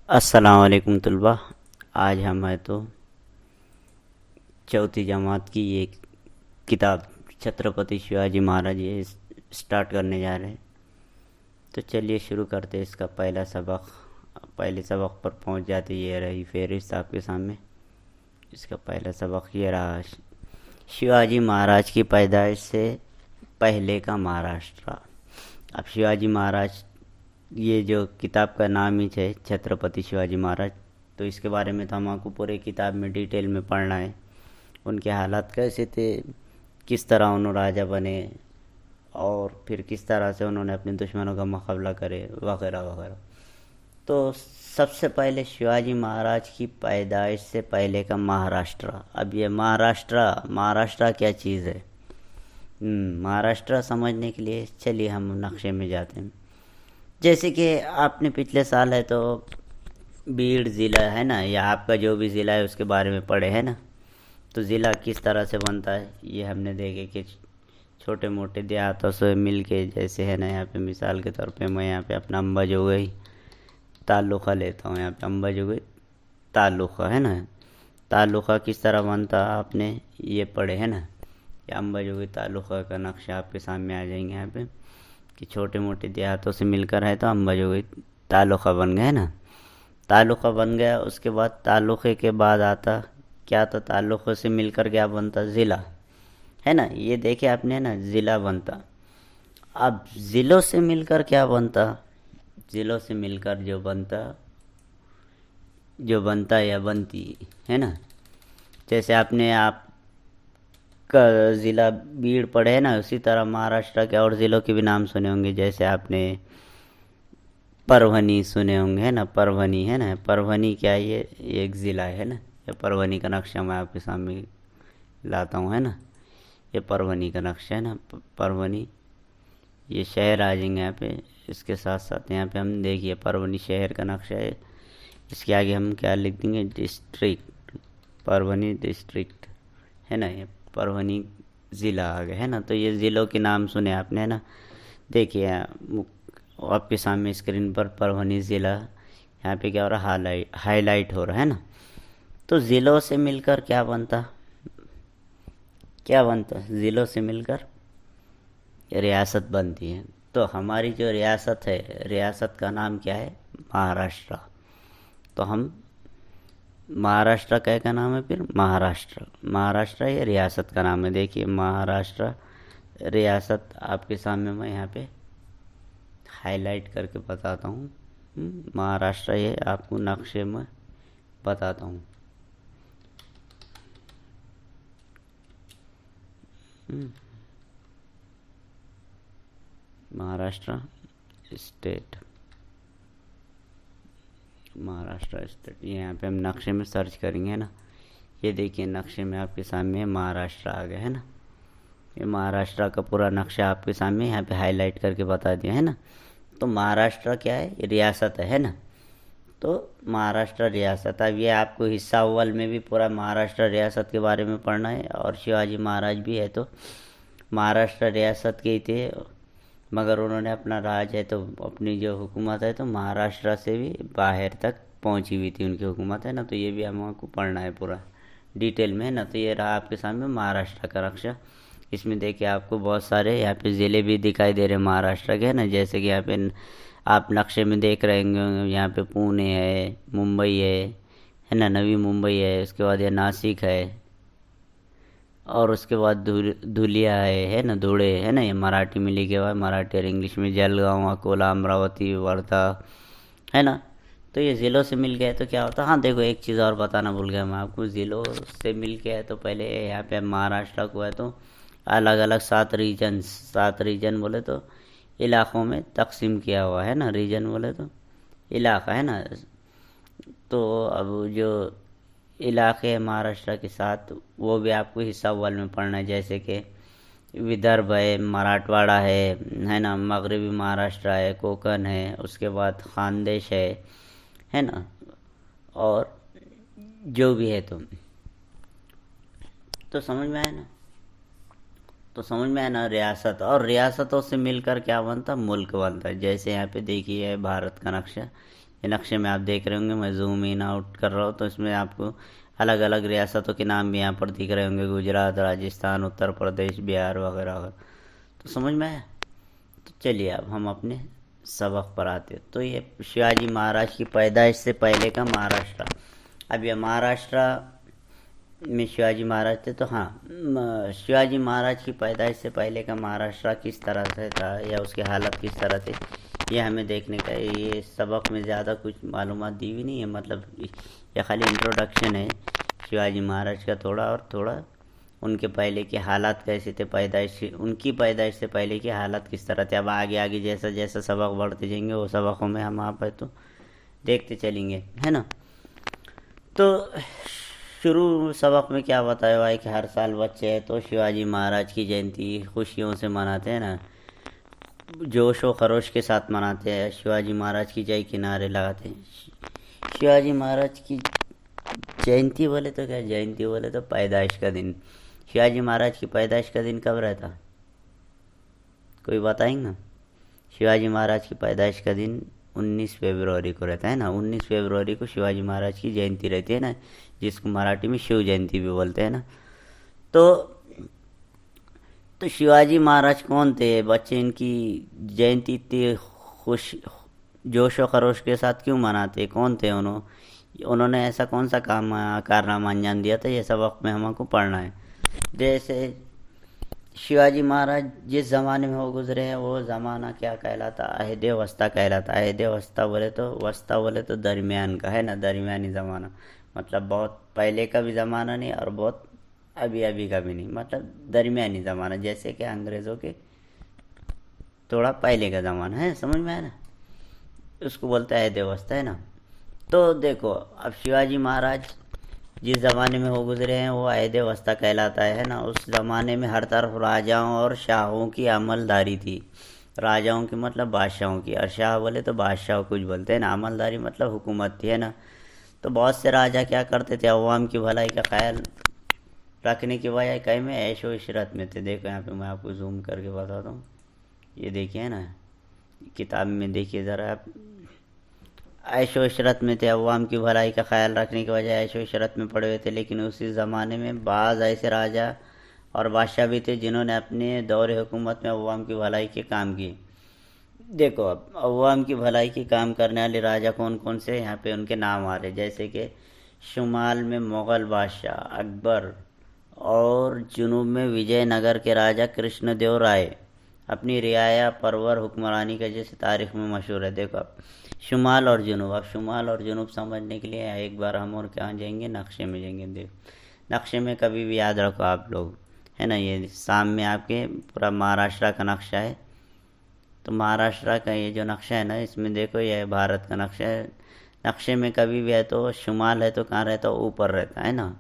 अस्सलाम वालेकुम तलबा। आज हम है तो चौथी जमात की ये किताब छत्रपति शिवाजी महाराज ये स्टार्ट करने जा रहे हैं। तो चलिए शुरू करते हैं इसका पहला सबक। पहले सबक पर पहुंच जाते, ये रही फेहरिस्त आपके सामने। इसका पहला सबक ये रहा, शिवाजी महाराज की पैदाइश से पहले का महाराष्ट्र। अब शिवाजी महाराज, ये जो किताब का नाम ही है छत्रपति शिवाजी महाराज, तो इसके बारे में तो हमको पूरे किताब में डिटेल में पढ़ना है। उनके हालात कैसे थे, किस तरह उन्होंने राजा बने और फिर किस तरह से उन्होंने अपने दुश्मनों का मुकाबला करे वगैरह वगैरह। तो सबसे पहले शिवाजी महाराज की पैदाइश से पहले का महाराष्ट्र। अब ये महाराष्ट्र क्या चीज़ है? महाराष्ट्र समझने के लिए चलिए हम नक्शे में जाते हैं। जैसे कि आपने पिछले साल है तो बीड़ ज़िला है ना, या आपका जो भी ज़िला है उसके बारे में पढ़े है ना। तो ज़िला किस तरह से बनता है ये हमने देखे कि छोटे मोटे देहातों से मिल के, जैसे है ना यहाँ पे मिसाल के तौर पे मैं यहाँ पे अपना अंबाज हो गई तालुका लेता हूँ। यहाँ पे अंबाज हो गई तालुका है ना। तालुका किस तरह बनता आपने ये पढ़े है ना। ये अंबाज हो गई तालुका का नक्शा आपके सामने आ जाएंगे यहाँ पे कि छोटे मोटे देहातों से मिलकर है तो अंबाज हो गई तालुका बन गया है ना। तालुका बन गया, उसके बाद तालुके के बाद आता क्या? तो तालुकों से मिलकर क्या बनता? ज़िला है ना। ये देखे आपने ना, ज़िला बनता। अब ज़िलों से मिलकर क्या बनता? ज़िलों से मिलकर जो बनता या बनती है ना। जैसे आपने आप का ज़िला बीड़ पड़े है ना, उसी तरह महाराष्ट्र के और ज़िलों के भी नाम सुने होंगे। जैसे आपने परभनी सुने होंगे है ना। परभनी है ना, परभनी क्या है? ये एक ज़िला है ना। ये परभनी का नक्शा मैं आपके सामने लाता हूँ है ना। ये परभनी का नक्शा है ना। परभनी ये शहर आ जाएंगे यहाँ पे। इसके साथ साथ यहाँ पे हम देखिए परभनी शहर का नक्शा है। इसके आगे हम क्या लिख देंगे? डिस्ट्रिक्ट। परभनी डिस्ट्रिक्ट है ना। ये परभनी ज़िला आ गया है ना। तो ये ज़िलों के नाम सुने आपने है ना। देखिए आपके सामने स्क्रीन पर परभनी ज़िला यहाँ पे क्या हो रहा? हाईलाइट हो रहा है ना। तो ज़िलों से मिलकर क्या बनता? ज़िलों से मिलकर रियासत बनती है। तो हमारी जो रियासत है, रियासत का नाम क्या है? महाराष्ट्र। तो हम महाराष्ट्र का नाम है? फिर महाराष्ट्र ये रियासत का नाम है। देखिए महाराष्ट्र रियासत आपके सामने मैं यहाँ पे हाईलाइट करके बताता हूँ। महाराष्ट्र ये आपको नक्शे में बताता हूँ। महाराष्ट्र स्टेट ये यहाँ पे हम नक्शे में सर्च करेंगे ना। ये देखिए नक्शे में आपके सामने महाराष्ट्र आ गया है ना। ये महाराष्ट्र का पूरा नक्शा आपके सामने यहाँ पे हाईलाइट करके बता दिया है ना। तो महाराष्ट्र क्या है? ये रियासत है ना। तो महाराष्ट्र रियासत। अब ये आपको हिस्सा अव्वल में भी पूरा महाराष्ट्र रियासत के बारे में पढ़ना है। और शिवाजी महाराज भी है तो महाराष्ट्र रियासत के ही थे, मगर उन्होंने अपना राज है तो अपनी जो हुकूमत है तो महाराष्ट्र से भी बाहर तक पहुंची हुई थी उनकी हुकूमत है ना। तो ये भी हमको पढ़ना है पूरा डिटेल में है ना। तो ये रहा आपके सामने महाराष्ट्र का नक्शा। इसमें देखिए आपको बहुत सारे यहाँ पे ज़िले भी दिखाई दे रहे हैं महाराष्ट्र के है ना। जैसे कि यहाँ पे आप नक्शे में देख रहे होंगे, यहाँ पे पुणे है, मुंबई है ना, नवी मुंबई है। उसके बाद ये नासिक है और उसके बाद धुलिया है ना, धुळे है ना। ये मराठी में लिखे हुआ है, मराठी और इंग्लिश में। जलगांव, अकोला, अमरावती, वर्धा है ना। तो ये ज़िलों से मिल गए तो क्या होता? हाँ देखो एक चीज़ और बताना भूल गया मैं आपको। ज़िलों से मिल के है तो पहले यहाँ पे महाराष्ट्र को है तो अलग अलग 7 रीजन बोले तो इलाक़ों में तकसीम किया हुआ है ना। रीजन बोले तो इलाक़ा है ना। तो अब जो इलाके हैं महाराष्ट्र के साथ वो भी आपको हिस्सा अव्वल में पढ़ना है। जैसे कि विदर्भ है, मराठवाड़ा है ना, मगरबी महाराष्ट्र है, कोकण है, उसके बाद खानदेश है ना। और जो भी है तो समझ में आया ना। तो समझ में आया ना। रियासत और रियासतों से मिलकर क्या बनता? मुल्क बनता है। जैसे यहाँ पे देखिए भारत का नक्शा, ये नक्शे में आप देख रहे होंगे, मैं जूम इन आउट कर रहा हूँ तो इसमें आपको अलग अलग रियासतों के नाम भी यहाँ पर दिख रहे होंगे, गुजरात, राजस्थान, उत्तर प्रदेश, बिहार वगैरह वगैरह। तो समझ में आया। तो चलिए अब हम अपने सबक पर आते हैं। तो ये शिवाजी महाराज की पैदाइश से पहले का महाराष्ट्र। अब ये महाराष्ट्र में शिवाजी महाराज थे, तो हाँ, शिवाजी महाराज की पैदाइश से पहले का महाराष्ट्र किस तरह से था या उसके हालत किस तरह थे, ये हमें देखने का। ये सबक में ज़्यादा कुछ मालूमात दी भी नहीं है, मतलब ये खाली इंट्रोडक्शन है शिवाजी महाराज का थोड़ा, और थोड़ा उनके पहले के हालात कैसे थे, पैदाइश, उनकी पैदाइश से पहले के हालात किस तरह थे। अब आगे आगे जैसा जैसा सबक बढ़ते जाएंगे वो सबकों में हम आप है तो देखते चलेंगे, है ना। तो शुरू सबक में क्या बताया हुआ है कि हर साल बच्चे हैं तो शिवाजी महाराज की जयंती खुशियों से मनाते हैं ना, जोश व खरोश के साथ मनाते हैं, शिवाजी महाराज की जय किनारे लगाते हैं। शिवाजी महाराज की जयंती बोले तो क्या, जयंती बोले तो पैदाइश का दिन। शिवाजी महाराज की पैदाइश का दिन कब रहता, कोई बताएंगे ना। शिवाजी महाराज की पैदाइश का दिन 19 फरवरी को रहता है ना। 19 फरवरी को शिवाजी महाराज की जयंती रहती है ना, जिसको मराठी में शिव जयंती भी बोलते हैं ना। तो शिवाजी महाराज कौन थे, बच्चे इनकी जयंती इतनी खुश जोश व खरोश के साथ क्यों मनाते, कौन थे उन्होंने ऐसा कौन सा कारनामा अंजाम दिया था, ये सबक में हमको पढ़ना है। जैसे शिवाजी महाराज जिस ज़माने में वो गुजरे हैं वो ज़माना क्या कहलाता, अहद वस्ता कहलाता। अहद वस्ता बोले तो दरमियान का, है ना, दरमियानी ज़माना, मतलब बहुत पहले का भी ज़माना नहीं और बहुत अभी अभी का भी नहीं, मतलब दरमियानी ज़माना, जैसे कि अंग्रेज़ों के थोड़ा पहले का ज़माना है, समझ में आया ना, उसको बोलते हैं अहद वस्ता, है ना। तो देखो अब शिवाजी महाराज जिस ज़माने में वो गुजरे हैं वो अहद वस्ता कहलाता है ना। उस ज़माने में हर तरफ राजाओं और शाहों की अमलदारी थी। राजाओं की मतलब बादशाहों की, और शाह बोले तो बादशाह कुछ बोलते हैं ना, अमलदारी मतलब हुकूमत थी, है ना। तो बहुत से राजा क्या करते थे, अवाम की भलाई का ख्याल रखने की बजाय कई में ऐशो इशरत में थे। देखो यहाँ पे मैं आपको जूम करके बताता हूँ, ये देखिए ना, किताब में देखिए ज़रा आप, ऐशो इशरत में थे, अवाम की भलाई का ख्याल रखने की वजह ऐशो इशरत में पड़े हुए थे। लेकिन उसी ज़माने में बाज़ ऐसे राजा और बादशाह भी थे जिन्होंने अपने दौरे हुकूमत में अवाम की भलाई के काम किए। देखो अब अवाम की भलाई के काम करने वाले राजा कौन कौन से, यहाँ पे उनके नाम आ रहे, जैसे कि शुमाल में मुग़ल बादशाह अकबर, और जुनूब में विजयनगर के राजा कृष्णदेव राय अपनी रियाया परवर हुक्मरानी का जैसे तारीख में मशहूर है। देखो अब शुमाल और जुनूब, अब शुमाल और जुनूब समझने के लिए एक बार हम और कहाँ जाएंगे, नक्शे में जाएंगे। देखो नक्शे में कभी भी याद रखो आप लोग, है ना, ये शाम में आपके पूरा महाराष्ट्र का नक्शा है। तो महाराष्ट्र का ये जो नक्शा है ना, इसमें देखो ये भारत का नक्शा है। नक्शे में कभी भी है तो शुमाल है तो कहाँ रहता है, ऊपर रहता है ना।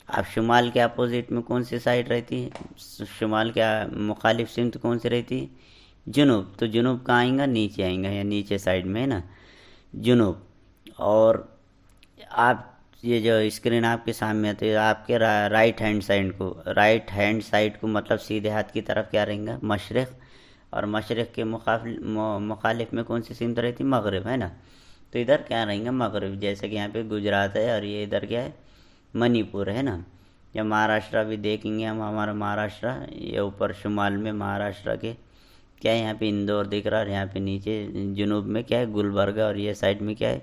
अब शुमाल के अपोजिट में कौन सी साइड रहती है, शुमाल के मुखालिफ सिमत कौन सी रहती है, जुनूब। तो जुनूब कहाँ आएगा, नीचे आएगा, या नीचे साइड में, है ना, जुनूब। और आप ये जो स्क्रीन आपके सामने है तो आपके राइट हैंड साइड को मतलब सीधे हाथ की तरफ क्या रहेगा, मशरक़, और मशरक़ के मुखालिफ में कौन सी सिमत रहती, मगरिब, है ना। तो इधर क्या रहेंगे, मगरिब, जैसे कि यहाँ पे गुजरात है और ये इधर क्या है, मणिपुर, है ना। या महाराष्ट्र भी देखेंगे हम, हमारा महाराष्ट्र ये ऊपर शुमाल में महाराष्ट्र के क्या है, यहाँ पे इंदौर दिख रहा है, और यहाँ पे नीचे जुनूब में क्या है, गुलबर्गा, और ये साइड में क्या है,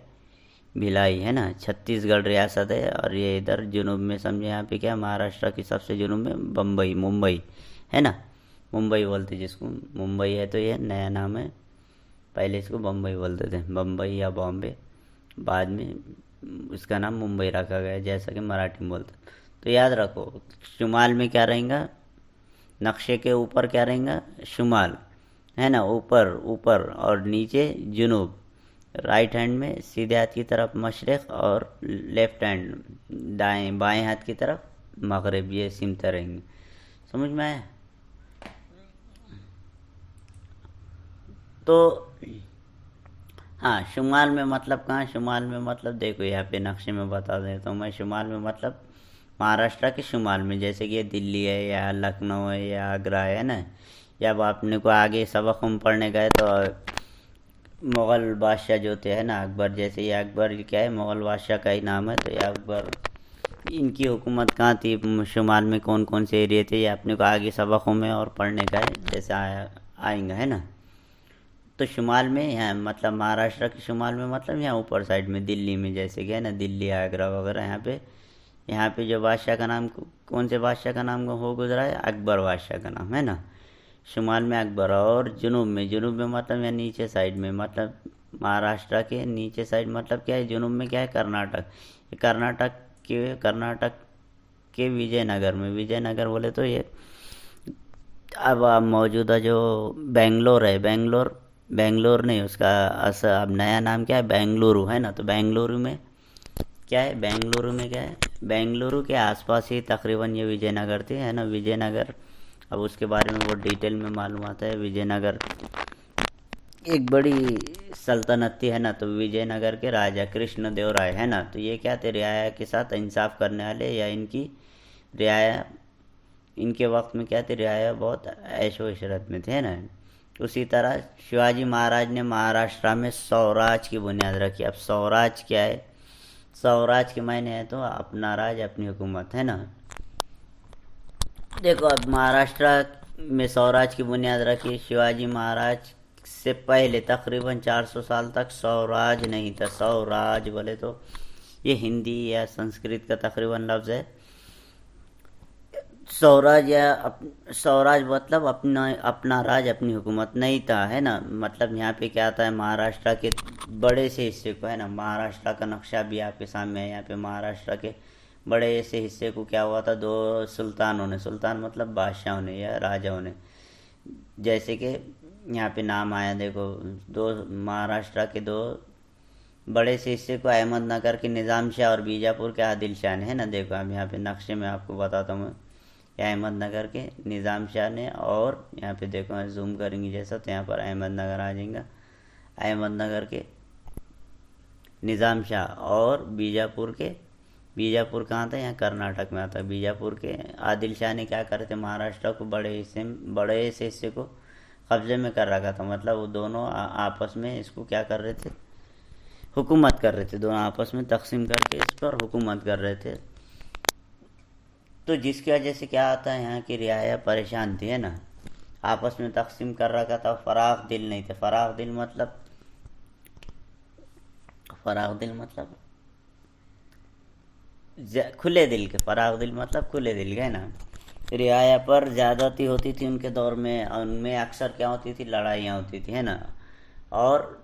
भिलाई, है ना, छत्तीसगढ़ रियासत है। और ये इधर जुनूब में समझे यहाँ पे क्या है, महाराष्ट्र की सबसे जुनूब में मुंबई, है ना, मुंबई बोलते जिसको, मुंबई है तो ये नया नाम है, पहले इसको बम्बई बोलते थे, बम्बई या बॉम्बे, बाद में इसका नाम मुंबई रखा गया जैसा कि मराठी में बोलते। तो याद रखो शुमाल में क्या रहेगा, नक्शे के ऊपर क्या रहेगा, शुमाल, है ना, ऊपर और नीचे जुनूब, राइट हैंड में सीधे हाथ की तरफ मशरक़, और लेफ्ट हैंड बाएं हाथ की तरफ मगरिब, ये सिमतें रहेंगी। समझ में आया। तो हाँ, शुमाल में मतलब कहाँ, शुमाल में मतलब देखो यहाँ पे नक्शे में बता देता हूँ मैं। शुमाल में मतलब महाराष्ट्र के शुमाल में, जैसे कि ये दिल्ली है या लखनऊ है या आगरा है ना। जब आपने को आगे सबक हम पढ़ने गए तो मुग़ल बादशाह जो थे है ना, अकबर, जैसे ये अकबर क्या है, मुग़ल बादशाह का ही नाम है। तो ये अकबर, इनकी हुकूमत कहाँ थी, शुमाल में कौन कौन से एरिया थे, ये अपने को आगे सबकों में और पढ़ने का है, जैसे आएंगे है ना। तो शुमाल में यहाँ मतलब महाराष्ट्र के शुमाल में मतलब यहाँ ऊपर साइड में दिल्ली में, जैसे कि है ना दिल्ली आगरा वगैरह, यहाँ पे जो बादशाह का नाम, कौन से बादशाह का नाम हो गुजरा है, अकबर बादशाह का नाम है ना। शुमाल में अकबर, और जुनूब में मतलब यहाँ नीचे साइड में, मतलब महाराष्ट्र के नीचे साइड मतलब क्या है, जुनूब में क्या है, कर्नाटक। ये कर्नाटक के विजयनगर में, विजयनगर बोले तो ये अब मौजूदा जो बेंगलोर है, बेंगलोर नहीं, उसका अब नया नाम क्या है, बेंगलुरु है ना। तो बेंगलुरु में क्या है, बेंगलुरु के आसपास ही तकरीबन ये विजयनगर थी है ना, विजयनगर। अब उसके बारे में बहुत डिटेल में मालूम आता है। विजयनगर एक बड़ी सल्तनत थी है ना। तो विजयनगर के राजा कृष्णदेवराय है ना, तो ये क्या थे, रियाया के साथ इंसाफ करने वाले, या इनकी रियाया, इनके वक्त में क्या थे, रियाया बहुत ऐशो इशरत में थे ना। उसी तरह शिवाजी महाराज ने महाराष्ट्र में स्वराज की बुनियाद रखी। अब स्वराज क्या है, स्वराज के मायने है तो अपना राज, अपनी हुकूमत है ना। देखो अब महाराष्ट्र में स्वराज की बुनियाद रखी। शिवाजी महाराज से पहले तकरीबन 400 साल तक स्वराज नहीं था। स्वराज बोले तो ये हिंदी या संस्कृत का तकरीबन लफ्ज़ है। स्वराज मतलब अपना राज, अपनी हुकूमत नहीं था है ना। मतलब यहाँ पे क्या आता है, महाराष्ट्र के बड़े से हिस्से को है ना, महाराष्ट्र का नक्शा भी आपके सामने है। यहाँ पे महाराष्ट्र के बड़े से हिस्से को क्या हुआ था, दो सुल्तानों ने, सुल्तान मतलब बादशाहों ने या राजाओं ने, जैसे कि यहाँ पे नाम आया देखो, दो महाराष्ट्र के दो बड़े से हिस्से को अहमदनगर के निज़ाम शाह और बीजापुर के आदिल शाह ने है ना। देखो अब यहाँ पे नक्शे में आपको बताता हूँ, अहमदनगर के निज़ाम शाह ने, और यहाँ पे देखो जूम करेंगे जैसा तो यहाँ पर अहमदनगर आ जाएगा, अहमदनगर के निज़ाम शाह, और बीजापुर कहाँ था, यहाँ कर्नाटक में आता है। बीजापुर के आदिल शाह ने क्या करे थे, महाराष्ट्र को बड़े से हिस्से को कब्जे में कर रखा था। मतलब वो दोनों आपस में इसको क्या कर रहे थे, हुकूमत कर रहे थे, दोनों आपस में तकसीम करके इस पर हुकूमत कर रहे थे। तो जिसकी वजह से क्या आता है, यहाँ की रियाया परेशान थी है ना, आपस में तकसीम कर रखा था, फराख दिल नहीं थे। फराख दिल मतलब खुले दिल के, फराख दिल मतलब खुले दिल के है ना। रियाया पर ज़्यादती होती थी उनके दौर में, उनमें अक्सर क्या होती थी, लड़ाइयाँ होती थी है ना, और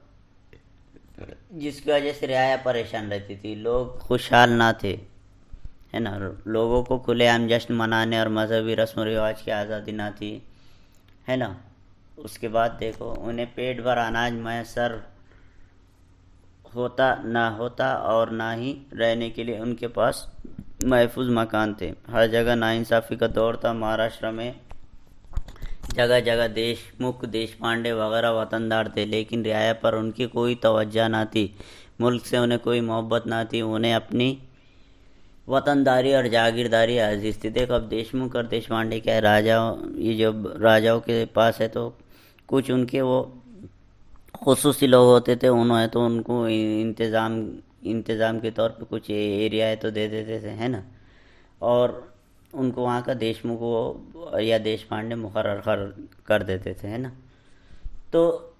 जिसकी वजह से रियाया परेशान रहती थी। लोग खुशहाल ना थे है ना, लोगों को खुलेआम जश्न मनाने और मजहबी रस्म रिवाज की आज़ादी ना थी है ना। उसके बाद देखो, उन्हें पेट भर अनाज मैसर होता ना होता, और ना ही रहने के लिए उनके पास महफूज मकान थे। हर जगह नाइंसाफ़ी का दौर था। महाराष्ट्र में जगह जगह देशमुख, देशपांडे वगैरह वतनदार थे, लेकिन रियाया पर उनकी कोई तवज्जो ना थी। मुल्क से उन्हें कोई मोहब्बत ना थी। उन्हें अपनी वतनदारी और जागीरदारी अजीज थी। देखो अब देशमुख और देशपांडे क्या है, ये जो राजाओं के पास है, तो कुछ उनके वो खुसूसी लोग होते थे, उन्होंने तो उनको इंतज़ाम के तौर पे कुछ एरिया है तो दे देते थे है ना, और उनको वहाँ का देशमुख वो या देशपांडे मुकर्रर कर देते थे है ना। तो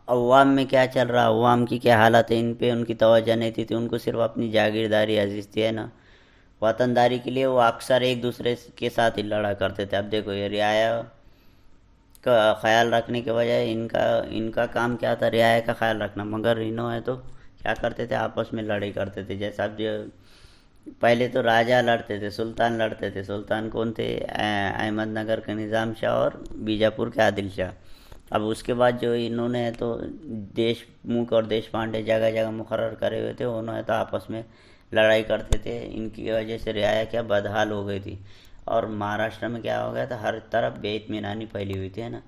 अवाम में क्या चल रहा, अवाम की क्या हालत है, इन पे उनकी तवज्जो नहीं थी। उनको सिर्फ अपनी जागीरदारी अजीज थी है ना। वतनदारी के लिए वो अक्सर एक दूसरे के साथ ही लड़ा करते थे। अब देखो ये रियाया का ख्याल रखने के बजाय इनका काम क्या था, रियाया का ख्याल रखना, मगर इन्होंने तो क्या करते थे, आपस में लड़ाई करते थे। जैसा अब जो पहले तो राजा लड़ते थे, सुल्तान लड़ते थे। सुल्तान कौन थे, अहमदनगर के निज़ाम शाह और बीजापुर के आदिल शाह। अब उसके बाद जो इन्होंने तो देशमुख और देशपांडे जगह जगह मुकर्रर करे हुए थे, उन्होंने तो आपस में लड़ाई करते थे। इनकी वजह से रियाया क्या बदहाल हो गई थी, और महाराष्ट्र में क्या हो गया था, हर तरफ बेइत्मीनानी फैली हुई थी है ना।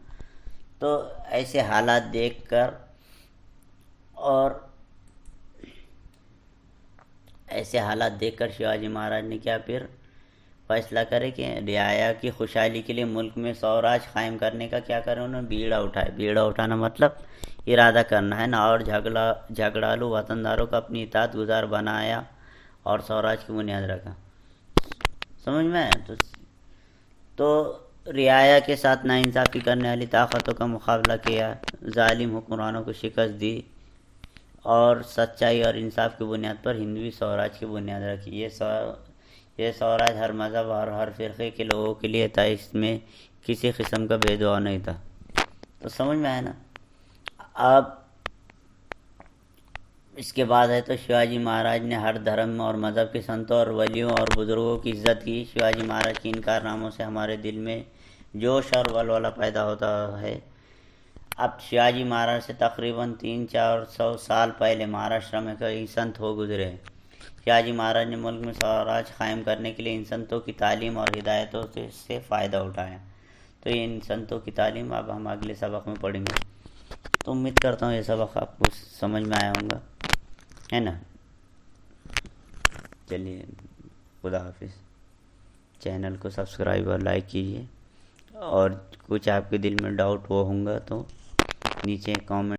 तो ऐसे हालात देखकर शिवाजी महाराज ने क्या फिर फैसला करे कि रियाया की खुशहाली के लिए मुल्क में स्वराज कायम करने का क्या करें, उन्होंने बीड़ा उठाए। बीड़ा उठाना मतलब इरादा करना है ना, और झगड़ालू वतनदारों को अपनी इताअत गुजार बनाया और स्वराज की बुनियाद रखा। समझ में आया? तो रियाया के साथ नाइंसाफ़ी करने वाली ताकतों का मुकाबला किया, जालिम हुक्मरानों को शिकस्त दी और सच्चाई और इंसाफ की बुनियाद पर हिंदवी स्वराज की बुनियाद रखी। ये स्वराज हर मज़हब और हर फ़िरक़े के लोगों के लिए था, इसमें किसी किस्म का भेदभाव नहीं था। तो समझ में आया ना? अब इसके बाद है तो शिवाजी महाराज ने हर धर्म और मज़हब के संतों और वलियों और बुज़ुर्गों की इज़्ज़त की। शिवाजी महाराज के इन कारनामों से हमारे दिल में जोश और वलवला पैदा होता है। अब शिवाजी महाराज से तकरीबन 300-400 साल पहले महाराष्ट्र में कई संत हो गुजरे। शिवाजी महाराज ने मुल्क में स्वराज कायम करने के लिए इन संतों की तालीम और हिदायतों से फ़ायदा उठाया। तो ये इन संतों की तालीम अब हम अगले सबक में पढ़ेंगे। तो उम्मीद करता हूँ ये सबक आपको समझ में आया होगा, है ना? चलिए, खुदा हाफिज़। चैनल को सब्सक्राइब और लाइक कीजिए, और कुछ आपके दिल में डाउट हो होगा तो नीचे कमेंट